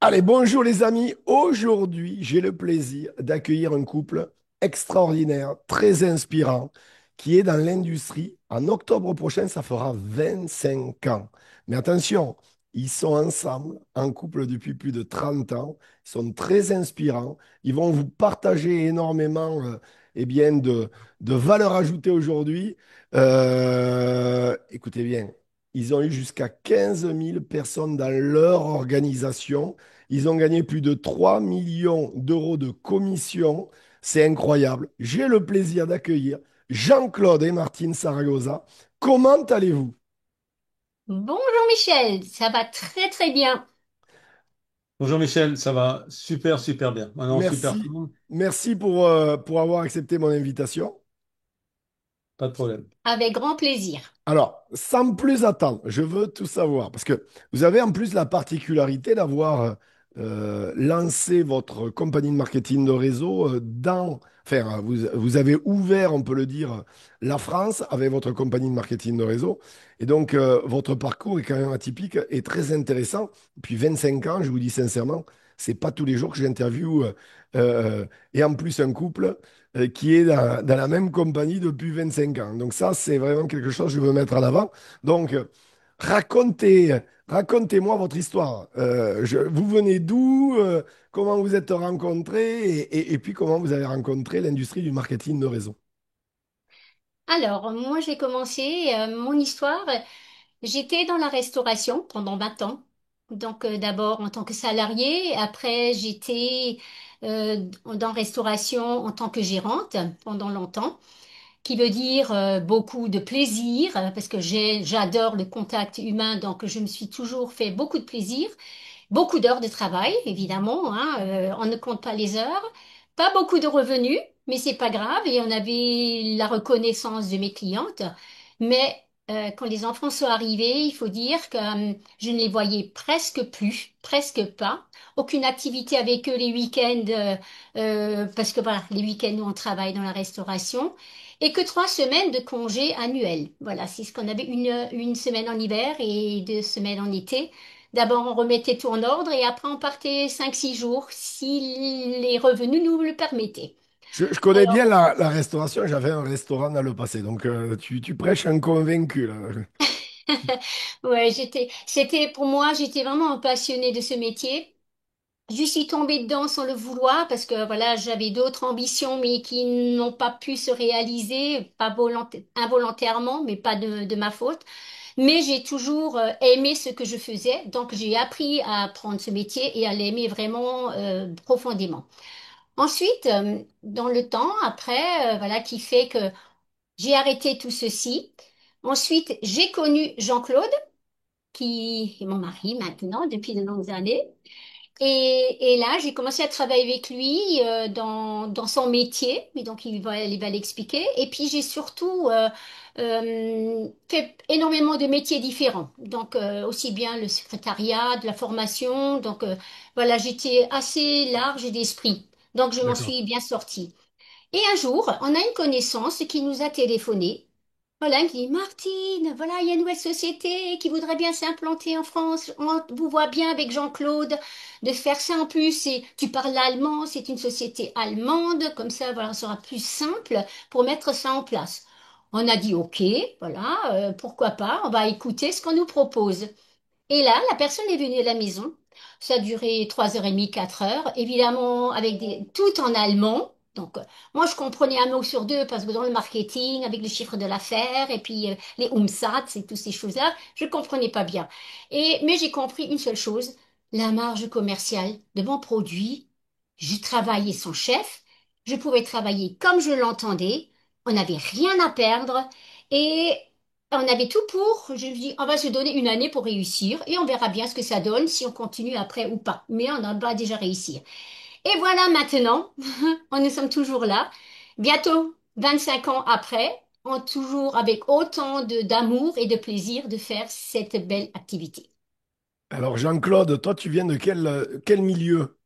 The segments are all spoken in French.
Allez, bonjour les amis. Aujourd'hui, j'ai le plaisir d'accueillir un couple extraordinaire, très inspirant, qui est dans l'industrie. En octobre prochain, ça fera 25 ans. Mais attention, ils sont ensemble, en couple depuis plus de 30 ans. Ils sont très inspirants. Ils vont vous partager énormément de valeur ajoutée aujourd'hui. Écoutez bien, ils ont eu jusqu'à 15 000 personnes dans leur organisation. Ils ont gagné plus de 3 millions d'euros de commission. C'est incroyable. J'ai le plaisir d'accueillir Jean-Claude et Martine Saragosa. Comment allez-vous? Bonjour Michel, ça va très très bien. Bonjour Michel, ça va super super bien. Maintenant super Merci. forme, Merci pour avoir accepté mon invitation. pas de problème. Avec grand plaisir. Alors, sans plus attendre, je veux tout savoir, parce que vous avez en plus la particularité d'avoir lancé votre compagnie de marketing de réseau enfin, vous avez ouvert, on peut le dire, la France avec votre compagnie de marketing de réseau. Et donc, votre parcours est quand même atypique et très intéressant. Depuis 25 ans, je vous dis sincèrement, c'est pas tous les jours que j'interviewe, et en plus un couple qui est dans la même compagnie depuis 25 ans. Donc ça, c'est vraiment quelque chose que je veux mettre en avant. Donc, racontez, racontez-moi votre histoire. Vous venez d'où? Comment vous êtes rencontrés? Et puis, comment vous avez rencontré l'industrie du marketing de réseau? Alors, moi j'ai commencé mon histoire, j'étais dans la restauration pendant 20 ans. Donc d'abord en tant que salarié, après j'étais dans restauration en tant que gérante pendant longtemps, qui veut dire beaucoup de plaisir, parce que j'adore le contact humain, donc je me suis toujours fait beaucoup de plaisir. Beaucoup d'heures de travail, évidemment, hein, on ne compte pas les heures. Pas beaucoup de revenus, mais c'est pas grave. Et on avait la reconnaissance de mes clientes. Mais quand les enfants sont arrivés, il faut dire que je ne les voyais presque plus, presque pas. Aucune activité avec eux les week-ends, parce que voilà, les week-ends, nous, on travaille dans la restauration. Et que 3 semaines de congés annuels. Voilà, c'est ce qu'on avait une semaine en hiver et 2 semaines en été. D'abord, on remettait tout en ordre et après, on partait 5, 6 jours si les revenus nous le permettaient. Je connais bien Alors, la restauration. J'avais un restaurant dans le passé. Donc, tu prêches un convaincu, là. ouais, c'était pour moi, j'étais vraiment passionnée de ce métier. Je suis tombée dedans sans le vouloir parce que voilà, j'avais d'autres ambitions mais qui n'ont pas pu se réaliser, pas involontairement, mais pas de ma faute. Mais j'ai toujours aimé ce que je faisais, donc j'ai appris à apprendre ce métier et à l'aimer vraiment profondément. Ensuite, dans le temps, après, voilà, qui fait que j'ai arrêté tout ceci. Ensuite, j'ai connu Jean-Claude, qui est mon mari maintenant depuis de longues années. Et là, j'ai commencé à travailler avec lui dans son métier, mais donc il va l'expliquer. Et puis j'ai surtout fait énormément de métiers différents, donc aussi bien le secrétariat, de la formation. Donc voilà, j'étais assez large d'esprit, donc je m'en D'accord. suis bien sortie. Et un jour, on a une connaissance qui nous a téléphoné. Voilà, qui dit, Martine, voilà, il y a une nouvelle société qui voudrait bien s'implanter en France. On vous voit bien avec Jean-Claude de faire ça en plus. Et tu parles allemand, c'est une société allemande. Comme ça, voilà, ce sera plus simple pour mettre ça en place. On a dit, OK, voilà, pourquoi pas, on va écouter ce qu'on nous propose. Et là, la personne est venue à la maison. Ça a duré 3h30, 4 heures, évidemment avec tout en allemand. Donc, moi, je comprenais un mot sur deux parce que dans le marketing, avec les chiffres de l'affaire et puis les Umsatz et toutes ces choses-là, je comprenais pas bien. Mais j'ai compris une seule chose, la marge commerciale de mon produit. Je travaillais son chef, je pouvais travailler comme je l'entendais, on n'avait rien à perdre et on avait tout pour. Je me dis, on va se donner une année pour réussir et on verra bien ce que ça donne, si on continue après ou pas. Mais on va déjà réussir. Et voilà maintenant, on nous sommes toujours là. Bientôt 25 ans après, on toujours avec autant d'amour et de plaisir de faire cette belle activité. Alors, Jean-Claude, toi, tu viens de quel milieu?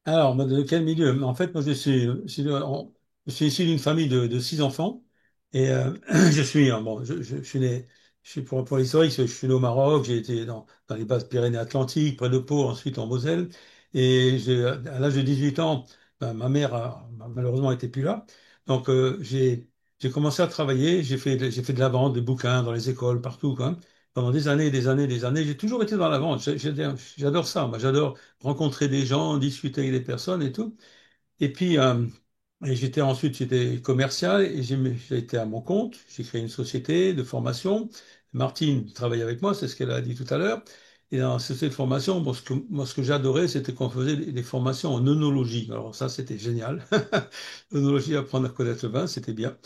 Alors, moi, de quel milieu? En fait, moi, je suis issu d'une famille de 6 enfants et je suis, bon, je suis né. pour l'historique, je suis né au Maroc, j'ai été dans les basses Pyrénées-Atlantiques, près de Pau, ensuite en Moselle. Et à l'âge de 18 ans, ben, ma mère malheureusement était plus là. Donc j'ai commencé à travailler, j'ai fait de la vente de bouquins dans les écoles, partout, quoi. Pendant des années, des années, des années. J'ai toujours été dans la vente. J'adore ça. Moi, j'adore rencontrer des gens, discuter avec des personnes et tout. Et puis, j'étais commercial et j'ai été à mon compte. J'ai créé une société de formation. Martine travaille avec moi, c'est ce qu'elle a dit tout à l'heure. Et dans cette société de formation, bon, moi, ce que j'adorais, c'était qu'on faisait des formations en œnologie. Alors ça, c'était génial. L'œnologie, apprendre à connaître le vin, c'était bien.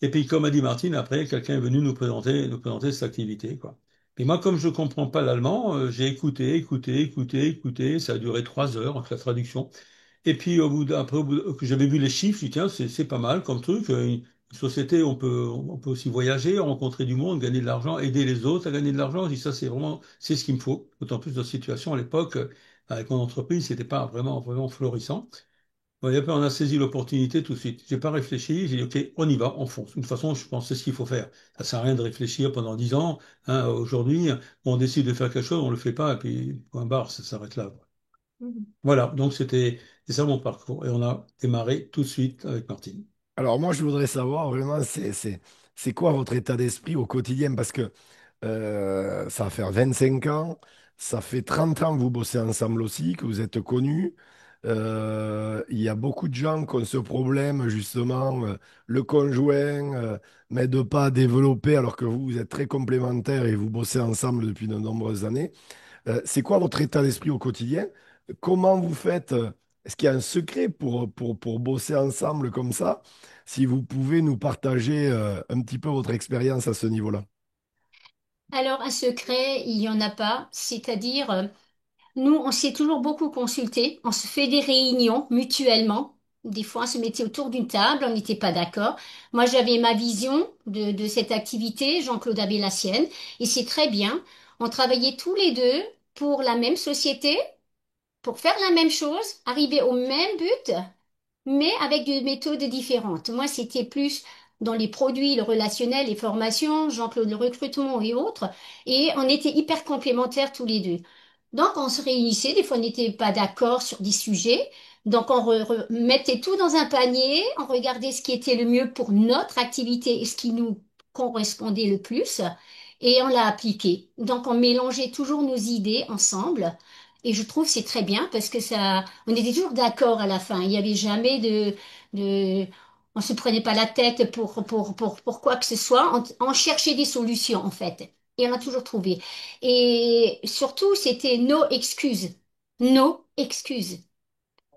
Et puis, comme a dit Martine, après, quelqu'un est venu nous présenter cette activité, quoi. Et moi, comme je ne comprends pas l'allemand, j'ai écouté, écouté, écouté, écouté. Ça a duré 3 heures avec la traduction. Et puis, que j'avais vu les chiffres, je dis, tiens, c'est pas mal comme truc. Une société, on peut aussi voyager, rencontrer du monde, gagner de l'argent, aider les autres à gagner de l'argent. Je dis, ça, c'est ce qu'il me faut. D'autant plus dans la situation à l'époque, avec mon entreprise, c'était pas vraiment florissant. Bon, et après, on a saisi l'opportunité tout de suite. J'ai pas réfléchi, j'ai dit, OK, on y va, on fonce. De toute façon, je pense que c'est ce qu'il faut faire. Ça sert à rien de réfléchir pendant 10 ans. Hein. Aujourd'hui, on décide de faire quelque chose, on le fait pas, et puis, point barre, ça s'arrête là. Voilà, donc c'est ça mon parcours. Et on a démarré tout de suite avec Martine. Alors moi, je voudrais savoir vraiment, c'est quoi votre état d'esprit au quotidien? Parce que ça va faire 25 ans, ça fait 30 ans que vous bossez ensemble aussi, que vous êtes connus. Il y a beaucoup de gens qui ont ce problème, justement, le conjoint m'aide pas à développer alors que vous êtes très complémentaires et vous bossez ensemble depuis de nombreuses années. C'est quoi votre état d'esprit au quotidien? Comment vous faites? Est-ce qu'il y a un secret pour bosser ensemble comme ça? Si vous pouvez nous partager un petit peu votre expérience à ce niveau-là. Alors, un secret, il n'y en a pas. C'est-à-dire, nous, on s'est toujours beaucoup consulté. On se fait des réunions mutuellement. Des fois, on se mettait autour d'une table, on n'était pas d'accord. Moi, j'avais ma vision de cette activité, Jean-Claude avait la sienne, et c'est très bien. On travaillait tous les deux pour la même société, pour faire la même chose, arriver au même but, mais avec des méthodes différentes. Moi, c'était plus dans les produits, le relationnel, les formations, Jean-Claude le recrutement et autres, et on était hyper complémentaires tous les deux. Donc, on se réunissait, des fois, on n'était pas d'accord sur des sujets, donc on mettait tout dans un panier, on regardait ce qui était le mieux pour notre activité et ce qui nous correspondait le plus, et on l'a appliqué. Donc, on mélangeait toujours nos idées ensemble. Et je trouve que c'est très bien parce que ça, on était toujours d'accord à la fin. Il n'y avait jamais on se prenait pas la tête pour quoi que ce soit. On cherchait des solutions, en fait. Et on a toujours trouvé. Et surtout, c'était nos excuses. Nos excuses.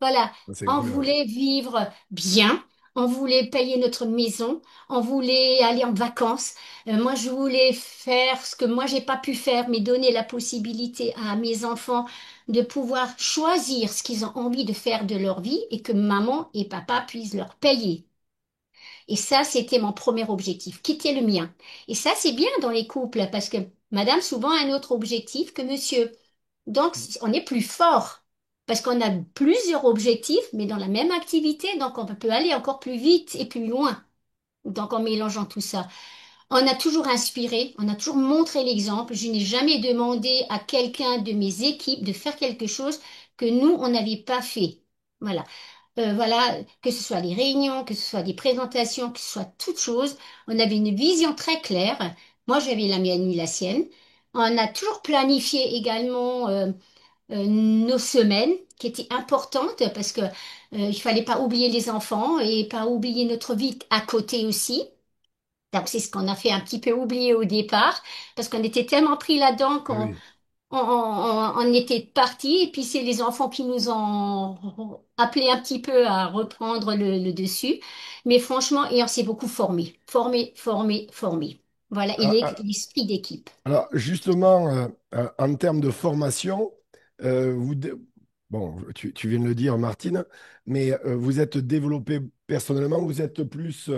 Voilà, C'est on incroyable. voulait vivre bien, on voulait payer notre maison, on voulait aller en vacances. Moi, je voulais faire ce que moi, j'ai pas pu faire, mais donner la possibilité à mes enfants de pouvoir choisir ce qu'ils ont envie de faire de leur vie et que maman et papa puissent leur payer. Et ça, c'était mon premier objectif, quitter le mien. Et ça, c'est bien dans les couples parce que madame souvent a un autre objectif que monsieur. Donc, on est plus fort parce qu'on a plusieurs objectifs, mais dans la même activité, donc on peut aller encore plus vite et plus loin. Donc, en mélangeant tout ça. On a toujours inspiré, on a toujours montré l'exemple. Je n'ai jamais demandé à quelqu'un de mes équipes de faire quelque chose que nous, on n'avait pas fait. Voilà. Voilà, que ce soit les réunions, que ce soit des présentations, que ce soit toute chose, on avait une vision très claire. Moi, j'avais la mienne, lui, la sienne. On a toujours planifié également nos semaines, qui étaient importantes parce que il fallait pas oublier les enfants et pas oublier notre vie à côté aussi. Donc, c'est ce qu'on a fait un petit peu oublier au départ, parce qu'on était tellement pris là-dedans Ah qu'on oui. on était partis, et puis c'est les enfants qui nous ont appelé un petit peu à reprendre le dessus. Mais franchement, et on s'est beaucoup formé, formé, formé, formé. Voilà, et Ah, ah, l'esprit d'équipe. alors justement, en termes de formation, euh, vous, dé- bon, tu viens de le dire, Martine, mais vous êtes développé personnellement, vous êtes plus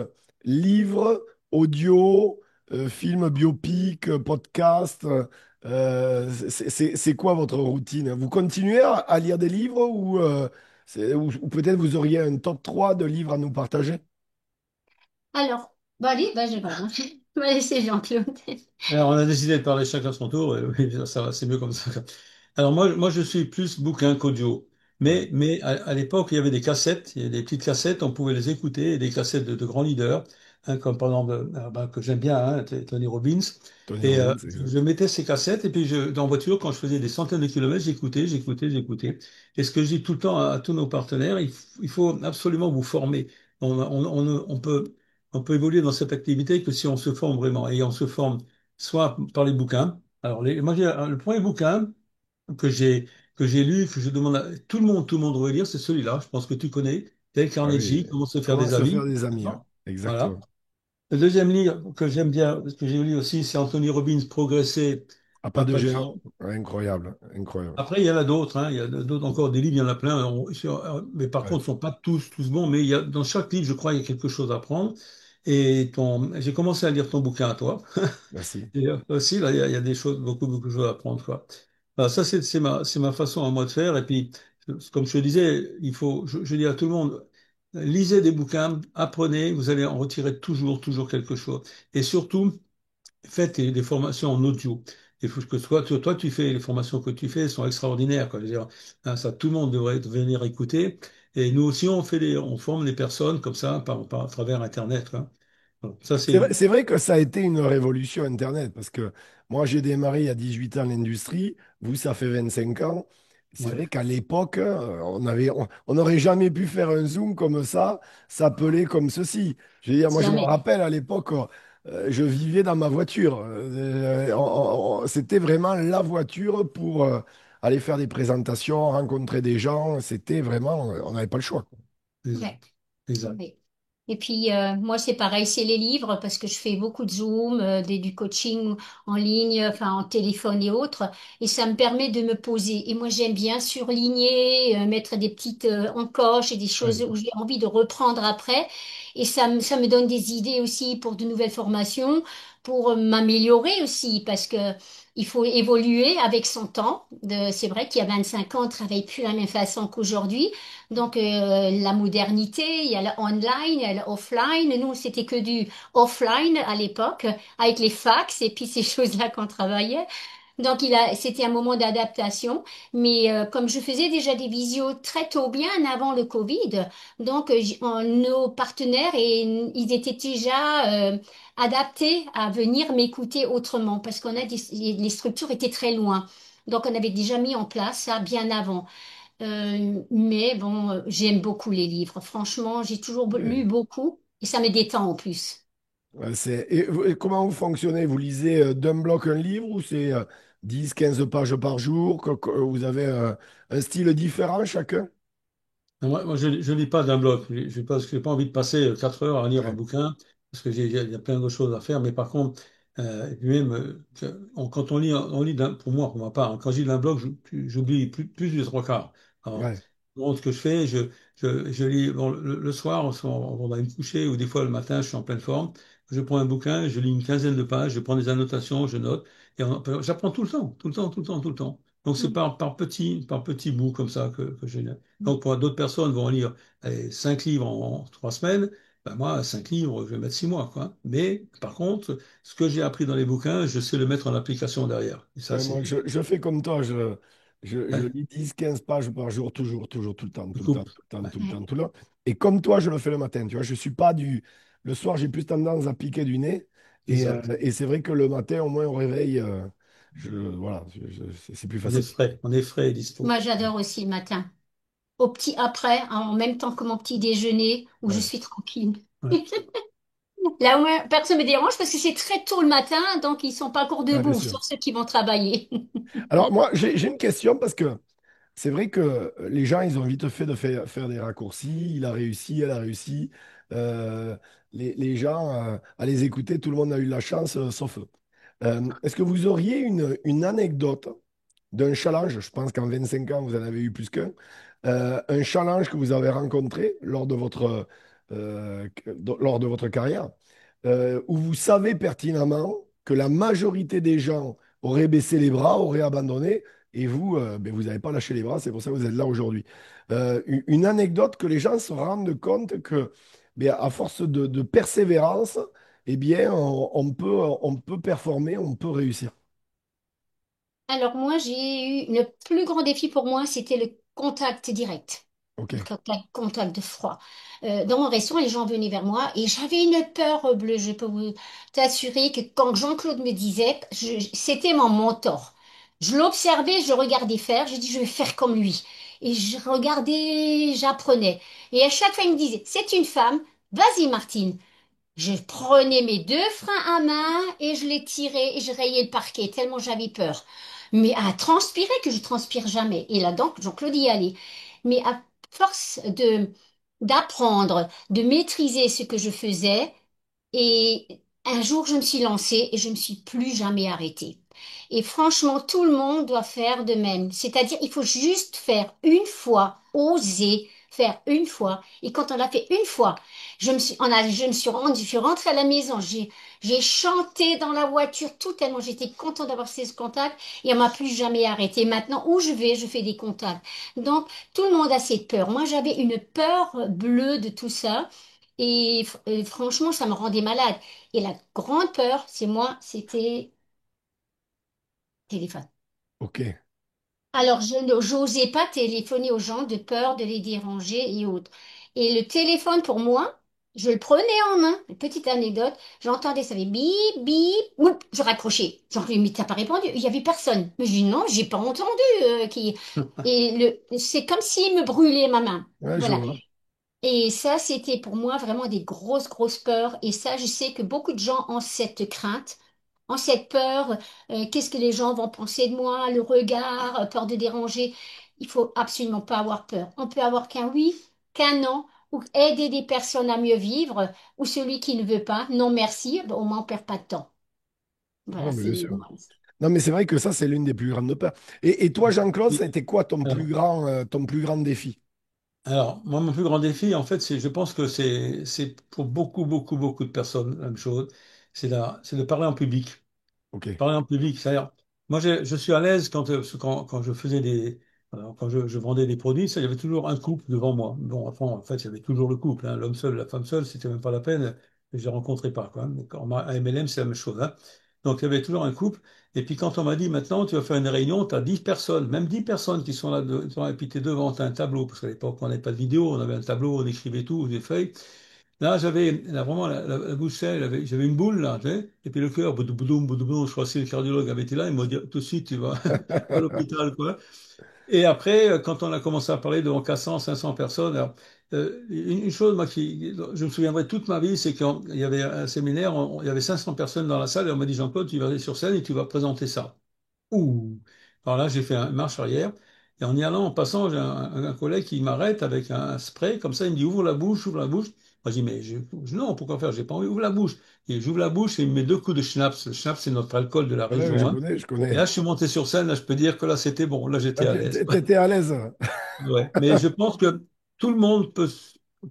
livre, audio, film biopic, podcast. C'est quoi votre routine? Vous continuez à lire des livres ou peut-être vous auriez un top 3 de livres à nous partager? Alors, bah allez, bah je vais. On va laisser Jean-Claude. Alors, on a décidé de parler chacun son tour, et oui, ça va, c'est mieux comme ça. Alors moi, je suis plus bouquin qu'audio. Ouais. Mais à l'époque, il y avait des cassettes, il y avait des petites cassettes, on pouvait les écouter, et des cassettes de grands leaders, hein, comme par exemple, que j'aime bien, hein, Tony Robbins. Tony Et Robbins, je mettais ces cassettes, et puis dans la voiture, quand je faisais des centaines de kilomètres, j'écoutais. Et ce que je dis tout le temps à tous nos partenaires, il faut absolument vous former. On peut évoluer dans cette activité que si on se forme vraiment. Et on se forme soit par les bouquins. Alors, moi, le premier bouquin que j'ai que j'ai lu, que je demande à tout le monde devrait lire, c'est celui-là. Je pense que tu connais, Dale ah oui, Carnegie, Comment se faire comment des se faire amis. des amis, hein. D'accord. Voilà. Exactement. Le deuxième livre que j'aime bien, que j'ai lu aussi, c'est Anthony Robbins, Progresser À pas à de pas de géant, géant. incroyable, incroyable. Après, il y en a d'autres, hein. Il y a d'autres encore des livres, il y en a plein. Mais par Ouais, contre, ils ne sont pas tous bons. Mais dans chaque livre, je crois, il y a quelque chose à prendre. J'ai commencé à lire ton bouquin à toi. merci. Et aussi, là, il y a des choses, beaucoup de choses à apprendre, quoi. Voilà, ça, c'est ma façon à moi de faire. Et puis, comme je te disais, je dis à tout le monde, lisez des bouquins, apprenez, vous allez en retirer toujours quelque chose. Et surtout, faites des formations en audio. Il faut que toi, tu fais, les formations que tu fais sont extraordinaires, quoi. Je veux dire, hein, ça, tout le monde devrait venir écouter. Et nous aussi, on forme les personnes comme ça, à travers Internet, quoi. Voilà. Ça, c'est, C'est vrai que ça a été une révolution Internet, parce que moi, j'ai démarré il y a 18 ans l'industrie, vous, ça fait 25 ans. C'est ouais, vrai qu'à l'époque, on n'aurait jamais pu faire un Zoom comme ça, s'appeler comme ceci. Je veux dire, moi, je me Jamais. rappelle à l'époque, je vivais dans ma voiture. C'était vraiment la voiture pour aller faire des présentations, rencontrer des gens. C'était vraiment, on n'avait pas le choix, quoi. exact, Ouais. exact. Oui. Et puis, moi, c'est pareil, c'est les livres, parce que je fais beaucoup de Zoom, du coaching en ligne, enfin, en téléphone et autres, et ça me permet de me poser. Et moi, j'aime bien surligner, mettre des petites encoches et des choses Ouais. où j'ai envie de reprendre après. Et ça me donne des idées aussi pour de nouvelles formations, pour m'améliorer aussi, parce que il faut évoluer avec son temps. C'est vrai qu'il y a 25 ans, on ne travaille plus de la même façon qu'aujourd'hui. Donc, la modernité, il y a le online, il y a le offline. Nous, c'était que du offline à l'époque, avec les fax et puis ces choses-là qu'on travaillait. Donc, c'était un moment d'adaptation. Mais comme je faisais déjà des visios très tôt, bien avant le Covid, donc nos partenaires, ils étaient déjà adaptés à venir m'écouter autrement parce les structures étaient très loin. Donc, on avait déjà mis en place ça bien avant. Mais bon, j'aime beaucoup les livres. Franchement, j'ai toujours lu Ouais. beaucoup et ça me détend en plus. Ouais, et comment vous fonctionnez? Vous lisez d'un bloc un livre ou c'est 10, 15 pages par jour? Vous avez un style différent chacun? Moi, je lis pas d'un bloc. J'ai pas envie de passer 4 heures à lire un Ouais, bouquin parce que il y a plein de choses à faire. Mais par contre, et puis même, quand on lit pour moi, pour ma part, hein, quand je lis d'un bloc, j'oublie plus des trois quarts. Alors, ouais, ce que je fais, je lis bon, le soir, on va me coucher, ou des fois le matin, je suis en pleine forme. Je prends un bouquin, je lis une quinzaine de pages, je prends des annotations, je note, et j'apprends tout le temps, tout le temps, tout le temps, tout le temps. Donc c'est Mm. par petits bouts comme ça que je lis. Donc, pour d'autres personnes vont lire 5 livres en 3 semaines, ben moi, 5 livres, je vais mettre 6 mois, quoi. Mais par contre, ce que j'ai appris dans les bouquins, je sais le mettre en application derrière. Et ça, ouais, moi, c'est je fais comme toi. Je ouais, lis 10, 15 pages par jour, toujours, tout le temps, je tout le temps, coupe. tout le temps, Ouais, tout le Ouais. temps, tout le temps. Et comme toi, je le fais le matin. Tu vois, je suis pas du. Le soir, j'ai plus tendance à piquer du nez. exact. Et c'est vrai que le matin, au moins, au réveil, voilà, c'est plus facile. On est frais et dispo. Moi, j'adore aussi le matin. Au petit après, hein, en même temps que mon petit déjeuner, où je Ouais, suis tranquille. Ouais, Là, au moins, personne ne me dérange parce que c'est très tôt le matin, donc ils sont pas encore ouais, bien debout, sûr. sauf ceux qui vont travailler. Alors, moi, j'ai une question parce que c'est vrai que les gens, ils ont vite fait de faire des raccourcis. Il a réussi, elle a réussi. Euh, les gens, à les écouter, tout le monde a eu la chance, sauf eux. Est-ce que vous auriez une anecdote d'un challenge? Je pense qu'en 25 ans, vous en avez eu plus qu'un. Un challenge que vous avez rencontré lors de votre carrière, où vous savez pertinemment que la majorité des gens auraient baissé les bras, auraient abandonné, et vous, ben, vous n'avez pas lâché les bras, c'est pour ça que vous êtes là aujourd'hui. Une anecdote que les gens se rendent compte que, ben, à force de persévérance, eh bien, on peut performer, on peut réussir. Alors moi, j'ai eu le plus grand défi pour moi, c'était le contact direct. OK. Contact de froid. Dans mon restaurant, les gens venaient vers moi et j'avais une peur bleue. Je peux vous t'assurer que quand Jean-Claude me disait, c'était mon mentor. Je l'observais, je le regardais faire, je dis je vais faire comme lui. Et je regardais, j'apprenais. Et à chaque fois, il me disait, c'est une femme, vas-y Martine. Je prenais mes deux freins à main et je les tirais et je rayais le parquet tellement j'avais peur. Mais à transpirer que je transpire jamais. Et là donc Jean-Claude y allait. Mais à force de d'apprendre, de maîtriser ce que je faisais, et un jour je me suis lancée et je ne me suis plus jamais arrêtée. Et franchement, tout le monde doit faire de même. C'est-à-dire, il faut juste faire une fois, oser faire une fois. Et quand on l'a fait une fois, je suis rentrée à la maison, j'ai chanté dans la voiture tout tellement j'étais contente d'avoir fait ce contact et on m'a plus jamais arrêté. Maintenant, où je vais, je fais des contacts. Donc, tout le monde a cette peur. Moi, j'avais une peur bleue de tout ça et franchement, ça me rendait malade. Et la grande peur, c'est moi, c'était téléphone. OK. Alors, j'osais pas téléphoner aux gens de peur de les déranger et autres. Et le téléphone, pour moi, je le prenais en main. Une petite anecdote, j'entendais ça fait bip, bip, oup, je raccrochais. Genre, mais t'as pas répondu, il y avait personne. Mais je dis non, j'ai pas entendu qui. Et c'est comme s'il me brûlait ma main. Ouais, je Voilà. vois. Et ça, c'était pour moi vraiment des grosses, grosses peurs. Et ça, je sais que beaucoup de gens ont cette crainte, ont cette peur. Qu'est-ce que les gens vont penser de moi? Le regard, peur de déranger. Il faut absolument pas avoir peur. On peut avoir qu'un oui, qu'un non, ou aider des personnes à mieux vivre, ou celui qui ne veut pas, non merci, ben, au moins on perd pas de temps. Ah, Voilà, mais bien c'est sûr. Non, mais c'est vrai que ça, c'est l'une des plus grandes peurs. Et toi, Jean-Claude, ça a été quoi ton plus grand défi? Alors, moi, mon plus grand défi, en fait, je pense que c'est pour beaucoup, beaucoup, beaucoup de personnes la même chose. C'est de parler en public. OK. Parler en public, c'est-à-dire, moi, je suis à l'aise quand je faisais quand je vendais des produits, ça, il y avait toujours un couple devant moi. Bon, enfin, en fait, il y avait toujours le couple, hein, l'homme seul, la femme seule, c'était même pas la peine, je les rencontrais pas, quoi. Donc, à MLM, c'est la même chose, hein. Donc, il y avait toujours un couple. Et puis, quand on m'a dit, maintenant, tu vas faire une réunion, tu as 10 personnes, même 10 personnes qui sont là, et puis tu es devant, tu as un tableau, parce qu'à l'époque, on n'avait pas de vidéo, on avait un tableau, on écrivait tout, des feuilles. Là, j'avais là, vraiment la bouche serrée, j'avais une boule là, tu sais, et puis le cœur, boudou, boudou, boudou, boudou, je crois que si le cardiologue avait été là, il m'a dit tout de suite, tu vas, tu vas à l'hôpital, quoi. Et après, quand on a commencé à parler devant 400, 500 personnes, alors, une chose, moi, je me souviendrai toute ma vie, c'est qu'il y avait un séminaire, il y avait 500 personnes dans la salle, et on m'a dit, Jean-Claude, tu vas aller sur scène et tu vas présenter ça. Ouh. Alors là, j'ai fait une marche arrière. Et en y allant, en passant, j'ai un collègue qui m'arrête avec un spray, comme ça, il me dit, ouvre la bouche, ouvre la bouche. Moi, je dis, mais non, pourquoi faire? J'ai pas envie, ouvre la bouche. Et j'ouvre la bouche et il me met deux coups de schnapps. Le schnapps, c'est notre alcool de la Ouais, région, je hein. connais, je Et là, connais. je suis monté sur scène, là, je peux dire que là, c'était bon. Là, Ah, j'étais à l'aise. t'étais à l'aise. Ouais. Mais je pense que tout le monde peut,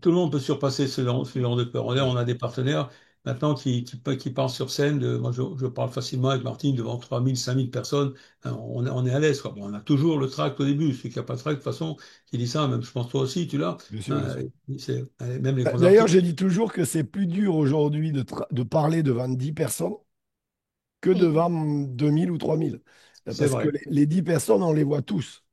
tout le monde peut surpasser ce genre de peur. Là, on a des partenaires maintenant qui parlent sur scène. Moi, je parle facilement avec Martine devant 3000, 5000 personnes. Hein, on est à l'aise, quoi. Bon, on a toujours le trac au début. Celui qui n'a pas de trac, de toute façon, qui dit ça, même je pense toi aussi, tu l'as. Bien sûr, bien Hein, sûr. même les grands D'ailleurs, artistes, j'ai dit toujours que c'est plus dur aujourd'hui de parler devant 10 personnes que oui, devant 2000 ou 3000. c'est Parce que vrai. les 10 personnes, on les voit tous.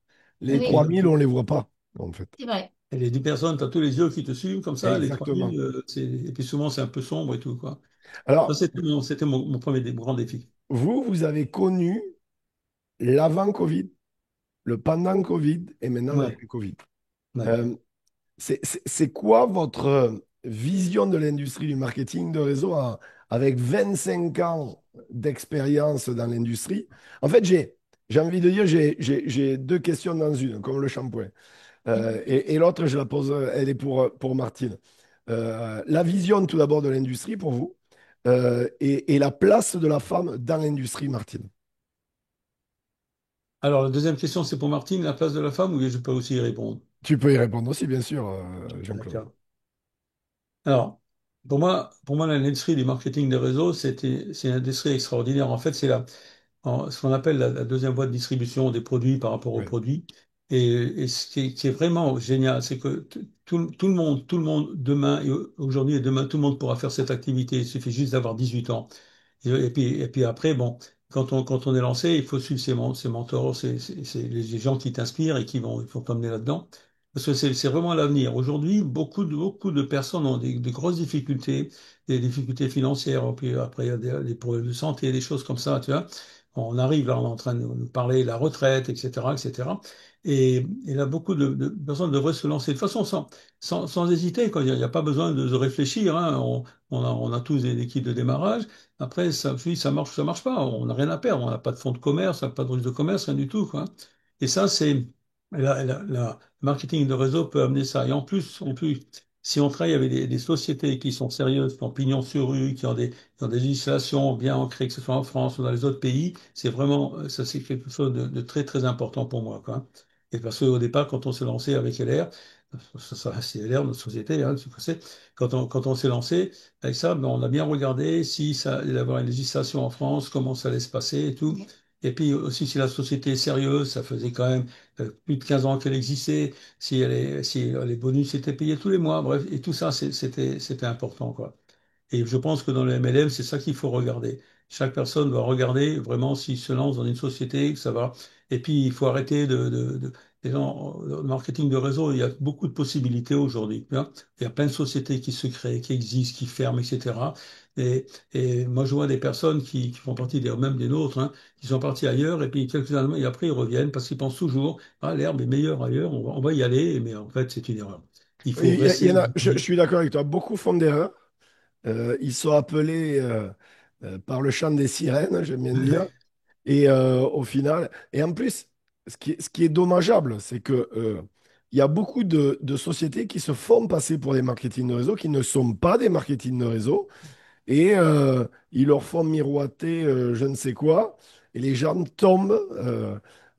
Les oui, 3000, on les voit pas, en fait. c'est vrai. Et les 10 personnes, tu as tous les yeux qui te suivent comme ça. Les 3000, Exactement. et puis souvent, c'est un peu sombre et tout, quoi. Ça, Alors, c'était mon premier grand défi. vous avez connu l'avant-Covid, le pendant-Covid et maintenant Ouais, l'après-Covid. ouais. Euh, c'est quoi votre vision de l'industrie du marketing de réseau avec 25 ans d'expérience dans l'industrie? En fait, j'ai envie de dire, j'ai deux questions dans une, comme le shampoing. Et l'autre, je la pose, elle est pour Martine. La vision tout d'abord de l'industrie pour vous et la place de la femme dans l'industrie, Martine. Alors, la deuxième question, c'est pour Martine, la place de la femme, ou je peux aussi y répondre? Tu peux y répondre aussi, bien sûr, Jean-Claude. D'accord. Alors, pour moi, l'industrie du marketing des réseaux, c'est une industrie extraordinaire. En fait, ce qu'on appelle la deuxième voie de distribution des produits par rapport aux Ouais. produits. Et qui est vraiment génial, c'est que tout le monde, demain, aujourd'hui et demain, tout le monde pourra faire cette activité. Il suffit juste d'avoir 18 ans. Et puis après, bon, quand on est lancé, il faut suivre ses mentors, c'est les gens qui t'inspirent et qui vont t'emmener là-dedans. Parce que c'est vraiment l'avenir. Aujourd'hui, beaucoup de personnes ont des grosses difficultés, des difficultés financières, puis après, il y a des problèmes de santé, des choses comme ça, tu vois. On arrive là, on est en train de nous parler de la retraite, etc., etc. Et là, beaucoup de personnes devraient se lancer de façon sans hésiter, quoi. Il n'y a pas besoin de réfléchir, hein. On a tous des kits de démarrage. Après, oui, ça marche pas. On n'a rien à perdre. On n'a pas de fonds de commerce, on n'a pas de registre de commerce, rien du tout, quoi. Et ça, le marketing de réseau peut amener ça. Et en plus, si on travaille avec des sociétés qui sont sérieuses, qui ont pignon sur rue, qui ont des législations bien ancrées, que ce soit en France ou dans les autres pays, c'est vraiment, ça, c'est quelque chose de très, très important pour moi, quoi. Et parce qu'au départ, quand on s'est lancé avec LR, c'est LR, notre société, hein, tu sais, quand on s'est lancé, avec ça, ben, on a bien regardé si ça allait y avoir une législation en France, comment ça allait se passer et tout. Et puis aussi, si la société est sérieuse, ça faisait quand même plus de 15 ans qu'elle existait, si les bonus étaient payés tous les mois, bref, et tout ça, c'était important, quoi. Et je pense que dans le MLM, c'est ça qu'il faut regarder. Chaque personne doit regarder vraiment s'il se lance dans une société, que ça va. Et puis, il faut arrêter les gens, le marketing de réseau, il y a beaucoup de possibilités aujourd'hui, tu vois. Il y a plein de sociétés qui se créent, qui existent, qui ferment, etc. Et, et moi, je vois des personnes qui font partie même des nôtres, hein, qui sont partis ailleurs, et puis quelques années, et après, ils reviennent parce qu'ils pensent toujours, ah, l'herbe est meilleure ailleurs, on va y aller, mais en fait, c'est une erreur. Il faut Il y rester. en a, je suis d'accord avec toi, beaucoup font d'erreurs. Ils sont appelés par le chant des sirènes, j'aime bien dire. Et au final, et en plus, ce qui est dommageable, c'est que il y a beaucoup de sociétés qui se font passer pour des marketing de réseau, qui ne sont pas des marketing de réseau, et ils leur font miroiter je ne sais quoi, et les gens tombent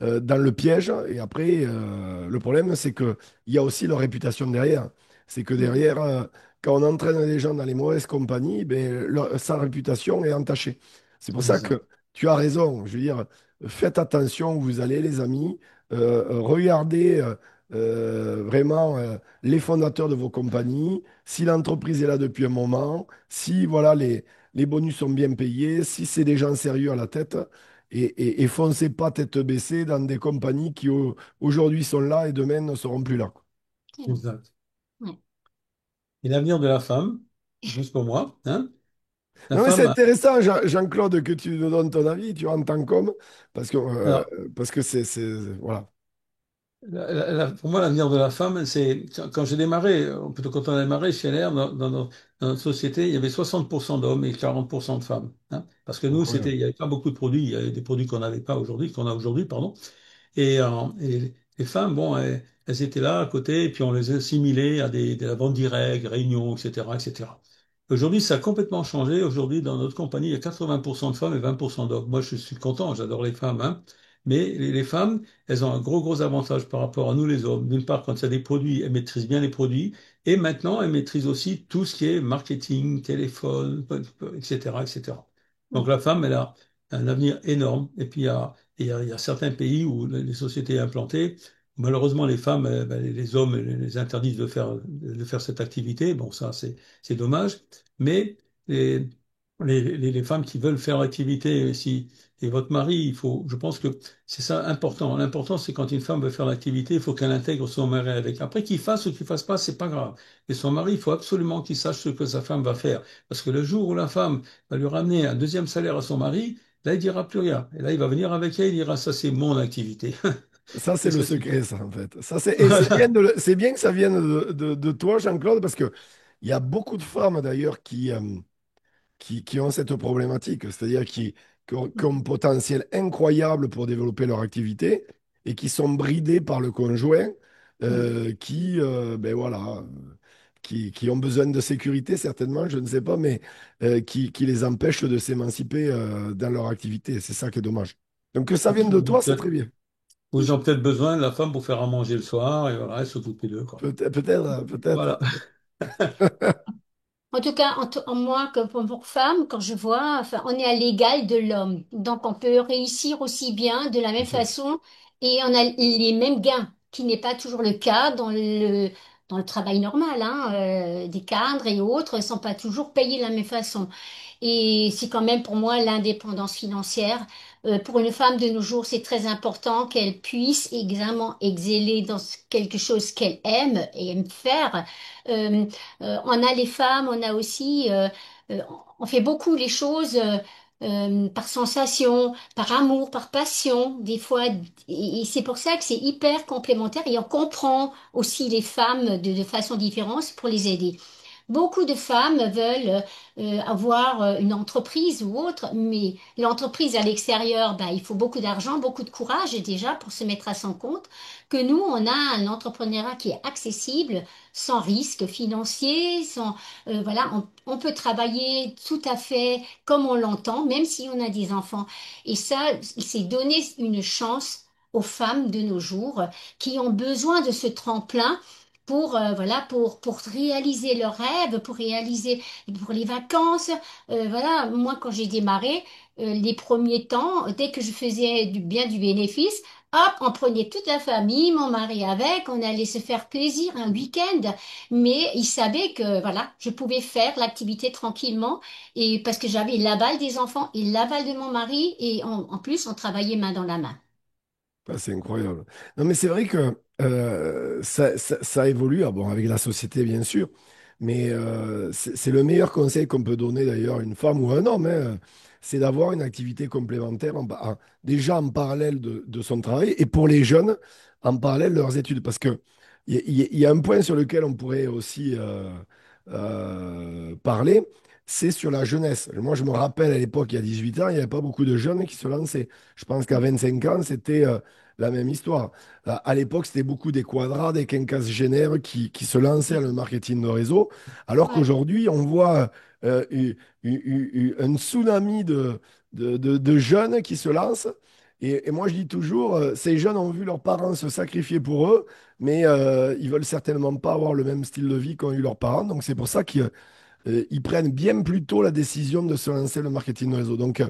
dans le piège. Et après, le problème, c'est que il y a aussi leur réputation derrière. C'est que derrière, quand on entraîne les gens dans les mauvaises compagnies, ben, sa réputation est entachée. C'est pour C'est ça ça. que tu as raison. Je veux dire, faites attention où vous allez, les amis. Regardez vraiment les fondateurs de vos compagnies. Si l'entreprise est là depuis un moment, si voilà, les bonus sont bien payés, si c'est des gens sérieux à la tête, et foncez pas tête baissée dans des compagnies qui aujourd'hui sont là et demain ne seront plus là. Exact. Ouais. Et l'avenir de la femme, juste pour moi, hein? La Non, mais c'est femme, intéressant, Jean-Claude, que tu nous donnes ton avis, tu vois, en tant qu'homme, alors, parce que voilà. pour moi, l'avenir de la femme, c'est quand j'ai démarré, plutôt quand on a démarré chez LR, dans notre société, il y avait 60% d'hommes et 40% de femmes, hein? Parce que nous, Incroyable. il n'y avait pas beaucoup de produits, il y avait des produits qu'on n'avait pas aujourd'hui, qu'on a aujourd'hui, pardon. Et les femmes, bon, elles étaient là à côté, et puis on les assimilait à de la vente directe, réunions, etc., etc. Aujourd'hui, ça a complètement changé. Aujourd'hui, dans notre compagnie, il y a 80% de femmes et 20% d'hommes. Moi, je suis content, j'adore les femmes, hein. Mais les femmes, elles ont un gros avantage par rapport à nous, les hommes. D'une part, quand il y a des produits, elles maîtrisent bien les produits. Et maintenant, elles maîtrisent aussi tout ce qui est marketing, téléphone, etc., etc. Donc, la femme, elle a un avenir énorme. Et puis, il y a certains pays où les sociétés implantées, malheureusement, les femmes, ben, les hommes les interdisent de faire cette activité. Bon, ça, c'est dommage. Mais les, les femmes qui veulent faire l'activité, si, et votre mari, je pense que c'est ça important. L'important, c'est quand une femme veut faire l'activité, il faut qu'elle intègre son mari avec. Après, qu'il fasse ou qu'il fasse pas, c'est pas grave. Et son mari, il faut absolument qu'il sache ce que sa femme va faire. Parce que le jour où la femme va lui ramener un deuxième salaire à son mari, là, il dira plus rien. Et là, il va venir avec elle, il dira, ça, c'est mon activité. Ça, c'est Qu'est-ce le que tu secret, penses? ça, en fait. Ça, et c'est bien, Voilà. c'est bien que ça vienne de toi, Jean-Claude, parce que il y a beaucoup de femmes, d'ailleurs, qui ont cette problématique, c'est-à-dire qui ont un potentiel incroyable pour développer leur activité et qui sont bridées par le conjoint, ben voilà, qui ont besoin de sécurité, certainement, je ne sais pas, mais qui les empêchent de s'émanciper dans leur activité. C'est ça qui est dommage. Donc que ça vienne de Ou toi, c'est peut-être, très bien. ou ils ont peut-être besoin de la femme pour faire à manger le soir, et voilà, elle s'occupe d'eux, quoi. Peut-être, peut-être. Voilà. En tout cas, moi, comme pour femme, quand je vois, enfin, on est à l'égal de l'homme. Donc, on peut réussir aussi bien de la même façon et on a les mêmes gains. qui n'est pas toujours le cas dans le travail normal, hein. Des cadres et autres ne sont pas toujours payés de la même façon. Et c'est quand même pour moi l'indépendance financière. Pour une femme de nos jours, c'est très important qu'elle puisse également exceller dans quelque chose qu'elle aime et aime faire. Euh, on a les femmes, on a aussi, euh, on fait beaucoup les choses par sensation, par amour, par passion, des fois. Et c'est pour ça que c'est hyper complémentaire et on comprend aussi les femmes de façon différente pour les aider. Beaucoup de femmes veulent avoir une entreprise ou autre, mais l'entreprise à l'extérieur, bah, il faut beaucoup d'argent, beaucoup de courage déjà pour se mettre à son compte. Que nous, on a un entrepreneuriat qui est accessible, sans risque financier, sans voilà, on peut travailler tout à fait comme on l'entend, même si on a des enfants. Et ça, c'est donner une chance aux femmes de nos jours qui ont besoin de ce tremplin pour voilà pour réaliser leurs rêves, pour réaliser pour les vacances. Voilà, moi quand j'ai démarré les premiers temps, dès que je faisais bien du bénéfice, hop, on prenait toute la famille, mon mari avec, on allait se faire plaisir un week-end. Mais il savait que voilà, je pouvais faire l'activité tranquillement et parce que j'avais l'aval des enfants et l'aval de mon mari et en plus on travaillait main dans la main. Ah, c'est incroyable. Non, mais c'est vrai que ça évolue, ah bon, avec la société, bien sûr, mais c'est le meilleur conseil qu'on peut donner d'ailleurs à une femme ou à un homme, hein, c'est d'avoir une activité complémentaire, déjà en parallèle de son travail, et pour les jeunes, en parallèle de leurs études. Parce que il y a un point sur lequel on pourrait aussi parler, c'est sur la jeunesse. Moi, je me rappelle à l'époque, il y a 18 ans, il n'y avait pas beaucoup de jeunes qui se lançaient. Je pense qu'à 25 ans, c'était la même histoire. À l'époque, c'était beaucoup des quadras, des quinquagénaires qui se lançaient dans le marketing de réseau, alors Ouais. qu'aujourd'hui, on voit un tsunami de jeunes qui se lancent. Et moi, je dis toujours, ces jeunes ont vu leurs parents se sacrifier pour eux, mais ils veulent certainement pas avoir le même style de vie qu'ont eu leurs parents. Donc, c'est pour ça qu'ils prennent bien plus tôt la décision de se lancer dans le marketing de réseau. Donc,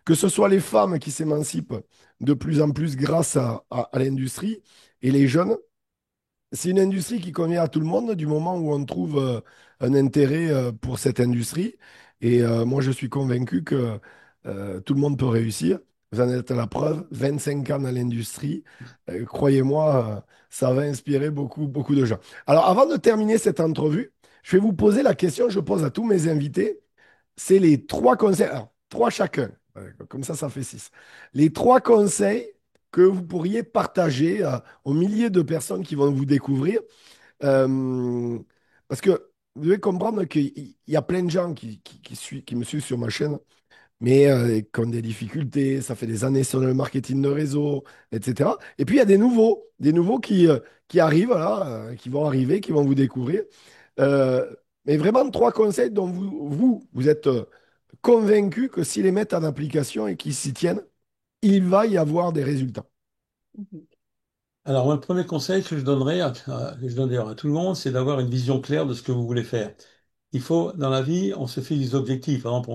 que ce soit les femmes qui s'émancipent de plus en plus grâce à l'industrie et les jeunes, c'est une industrie qui convient à tout le monde du moment où on trouve un intérêt pour cette industrie. Et moi, je suis convaincu que tout le monde peut réussir. Vous en êtes à la preuve, 25 ans dans l'industrie. Croyez-moi, ça va inspirer beaucoup, beaucoup de gens. Alors, avant de terminer cette entrevue, je vais vous poser la question que je pose à tous mes invités. C'est les trois conseils, alors, trois chacun. Comme ça fait six. Les trois conseils que vous pourriez partager aux milliers de personnes qui vont vous découvrir. Euh, Parce que vous devez comprendre qu'il y a plein de gens qui me suivent sur ma chaîne, mais qui ont des difficultés. Ça fait des années sur le marketing de réseau, etc. Et puis il y a des nouveaux qui arrivent, là, qui vont arriver, qui vont vous découvrir. Euh, mais vraiment trois conseils dont vous êtes convaincu que s'ils les mettent en application et qu'ils s'y tiennent, il va y avoir des résultats. Alors, moi, le premier conseil que je donnerais, que je donne d'ailleurs à tout le monde, c'est d'avoir une vision claire de ce que vous voulez faire. Il faut, dans la vie, on se fait des objectifs. Par exemple,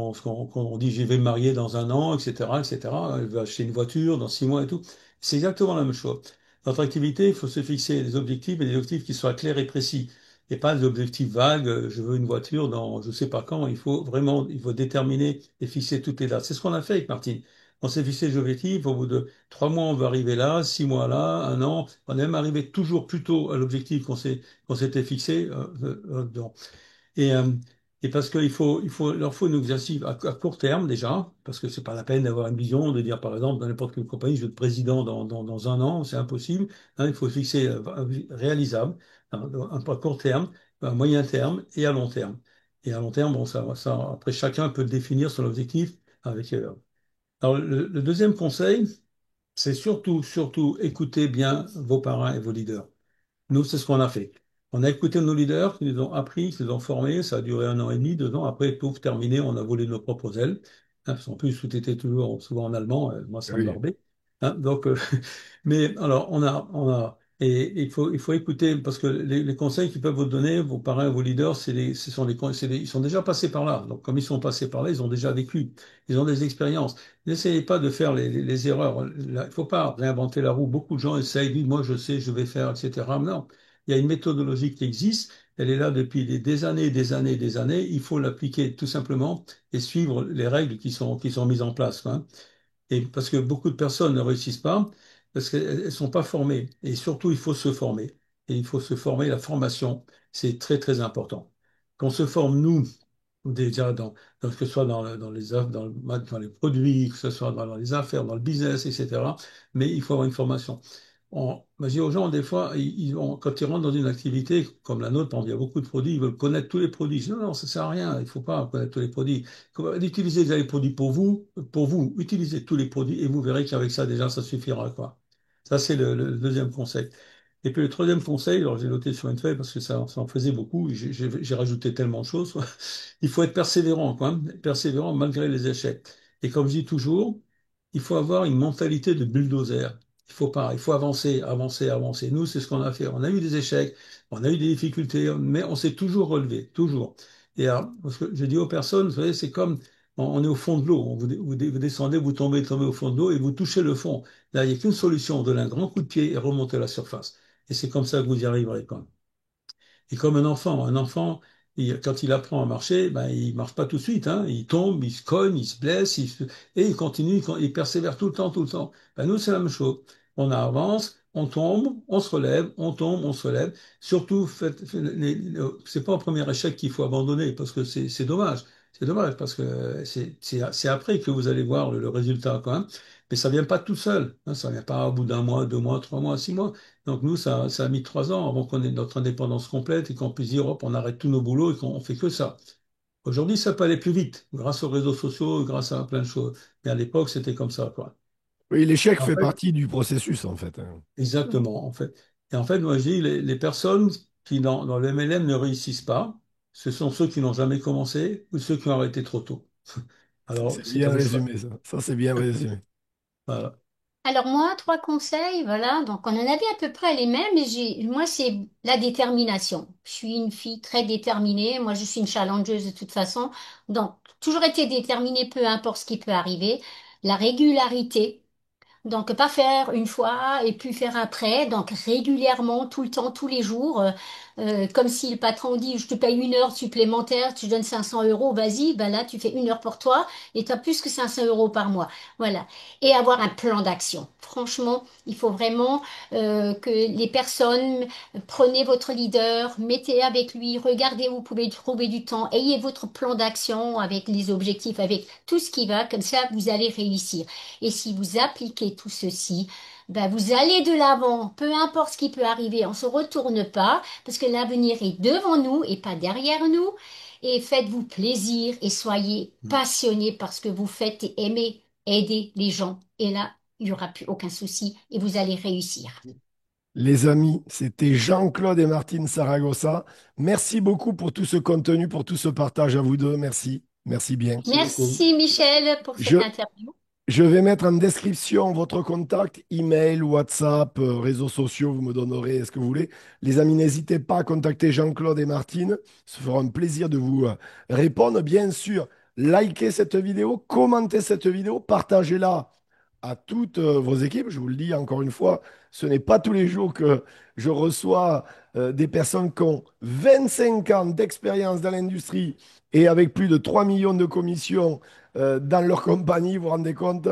on dit, je vais me marier dans un an, etc., etc. Je vais acheter une voiture dans 6 mois et tout. C'est exactement la même chose. Dans notre activité, il faut se fixer des objectifs et des objectifs qui soient clairs et précis. Et pas des objectifs vagues, je veux une voiture dans je sais pas quand. Il faut vraiment, il faut déterminer et fixer toutes les dates. C'est ce qu'on a fait avec Martine. On s'est fixé des objectifs. Au bout de 3 mois, on va arriver là, 6 mois là, un an. On est même arrivé toujours plus tôt à l'objectif qu'on s'était fixé. Et, euh, et parce leur faut une exercice à court terme déjà, parce que c'est pas la peine d'avoir une vision, de dire par exemple dans n'importe quelle compagnie, je veux être président dans un an, c'est impossible. Hein, il faut se fixer réalisable, hein, à court terme, à moyen terme et à long terme. Et à long terme, bon, après chacun peut définir son objectif avec. Alors le deuxième conseil, c'est surtout écouter bien vos parents et vos leaders. Nous, c'est ce qu'on a fait. On a écouté nos leaders qui nous ont appris, qui nous ont formés. Ça a duré 1 an et demi, 2 ans. Après, pouf, terminé, on a volé nos propres ailes. Hein, parce qu'en plus, tout était toujours souvent en allemand. Moi, ça me Oui. barbait. Hein, donc, mais alors, on a Et il faut écouter, parce que les conseils qu'ils peuvent vous donner, vos parrains, vos leaders, ce sont ils sont déjà passés par là. Donc, comme ils sont passés par là, ils ont déjà vécu, ils ont des expériences. N'essayez pas de faire les erreurs. Là, il faut pas réinventer la roue. Beaucoup de gens essayent, disent, moi, je sais, je vais faire, etc. Non. Il y a une méthodologie qui existe. Elle est là depuis des années, des années, des années. Il faut l'appliquer tout simplement et suivre les règles qui sont mises en place, hein. Et parce que beaucoup de personnes ne réussissent pas parce qu'elles ne sont pas formées. Et surtout, il faut se former. Et il faut se former. La formation, c'est très, très important. Qu'on se forme, nous, déjà, que ce soit dans dans les produits, que ce soit dans les affaires, dans le business, etc. Mais il faut avoir une formation. Moi, je dis aux gens, des fois, quand ils rentrent dans une activité comme la nôtre, par exemple, il y a beaucoup de produits, ils veulent connaître tous les produits. Je dis, non, non, ça sert à rien, il ne faut pas connaître tous les produits. Utilisez les produits pour vous, utilisez tous les produits et vous verrez qu'avec ça, déjà, ça suffira, quoi. Ça, c'est le deuxième conseil. Et puis le troisième conseil, alors j'ai noté sur une feuille parce que ça en faisait beaucoup, j'ai rajouté tellement de choses. Il faut être persévérant, quoi, persévérant malgré les échecs. Et comme je dis toujours, il faut avoir une mentalité de bulldozer. Il faut avancer, avancer, avancer. Nous, c'est ce qu'on a fait. On a eu des échecs, on a eu des difficultés, mais on s'est toujours relevé, toujours. Et alors, parce que je dis aux personnes, vous savez, c'est comme on est au fond de l'eau. Vous descendez, vous tombez, tombez au fond de l'eau et vous touchez le fond. Là, il n'y a qu'une solution, donner un grand coup de pied et remonter à la surface. Et c'est comme ça que vous y arriverez, quand même. Et comme un enfant, quand il apprend à marcher, ben, il marche pas tout de suite, hein. Il tombe, il se cogne, il se blesse, et il continue, il persévère tout le temps, tout le temps. Ben, nous, c'est la même chose. On avance, on tombe, on se relève, on tombe, on se relève. Surtout, c'est pas au premier échec qu'il faut abandonner, parce que c'est dommage. C'est dommage, parce que c'est après que vous allez voir le résultat, quand même. Mais ça vient pas tout seul, hein. Ça vient pas au bout d'un mois, 2 mois, 3 mois, 6 mois. Donc nous, ça a mis 3 ans avant qu'on ait notre indépendance complète et qu'on puisse dire, hop, on arrête tous nos boulots et qu'on fait que ça. Aujourd'hui, ça peut aller plus vite, grâce aux réseaux sociaux, grâce à plein de choses. Mais à l'époque, c'était comme ça, quoi. Oui, l'échec En fait fait, partie du processus, en fait, hein. exactement, en fait. Et en fait, moi, je dis, les personnes qui, dans le MLM, ne réussissent pas, ce sont ceux qui n'ont jamais commencé ou ceux qui ont arrêté trop tôt. Alors, C'est c'est à bien vous de choisir. résumé, ça. Ça, c'est bien résumé. Voilà. Alors moi, trois conseils, voilà. Donc on en avait à peu près les mêmes, mais moi c'est la détermination. Je suis une fille très déterminée. Moi, je suis une challengeuse de toute façon. Donc toujours été déterminée, peu importe ce qui peut arriver. La régularité. Donc, pas faire une fois et puis faire après. Donc, régulièrement, tout le temps, tous les jours. Comme si le patron dit, je te paye 1 heure supplémentaire, tu donnes 500 euros, vas-y, ben là, tu fais 1 heure pour toi et tu as plus que 500 euros par mois. Voilà. Et avoir un plan d'action. Franchement, il faut vraiment que les personnes, prenez votre leader, mettez avec lui, regardez où vous pouvez trouver du temps, ayez votre plan d'action avec les objectifs, avec tout ce qui va. Comme ça, vous allez réussir. Et si vous appliquez tout ceci, ben vous allez de l'avant, peu importe ce qui peut arriver, on ne se retourne pas, parce que l'avenir est devant nous et pas derrière nous. Et faites-vous plaisir et soyez passionnés par ce que vous faites et aimez aider les gens. Et là, il n'y aura plus aucun souci et vous allez réussir. Les amis, c'était Jean-Claude et Martine Saragossa. Merci beaucoup pour tout ce contenu, pour tout ce partage à vous deux. Merci. Merci bien. Merci beaucoup. Merci Michel pour Je, cette interview. je vais mettre en description votre contact, email, WhatsApp, réseaux sociaux, vous me donnerez ce que vous voulez. Les amis, n'hésitez pas à contacter Jean-Claude et Martine. Ce fera un plaisir de vous répondre. Bien sûr, likez cette vidéo, commentez cette vidéo, partagez-la à toutes vos équipes. Je vous le dis encore une fois, ce n'est pas tous les jours que je reçois des personnes qui ont 25 ans d'expérience dans l'industrie et avec plus de 3 millions de commissions dans leur compagnie, vous vous rendez compte?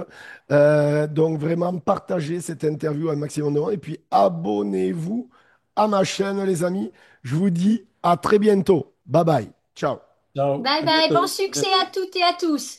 Donc vraiment, partagez cette interview un maximum de monde et puis abonnez-vous à ma chaîne, les amis. Je vous dis à très bientôt. Bye bye. Ciao. Ciao, Bye à bye, bon bientôt. succès à toutes et à tous.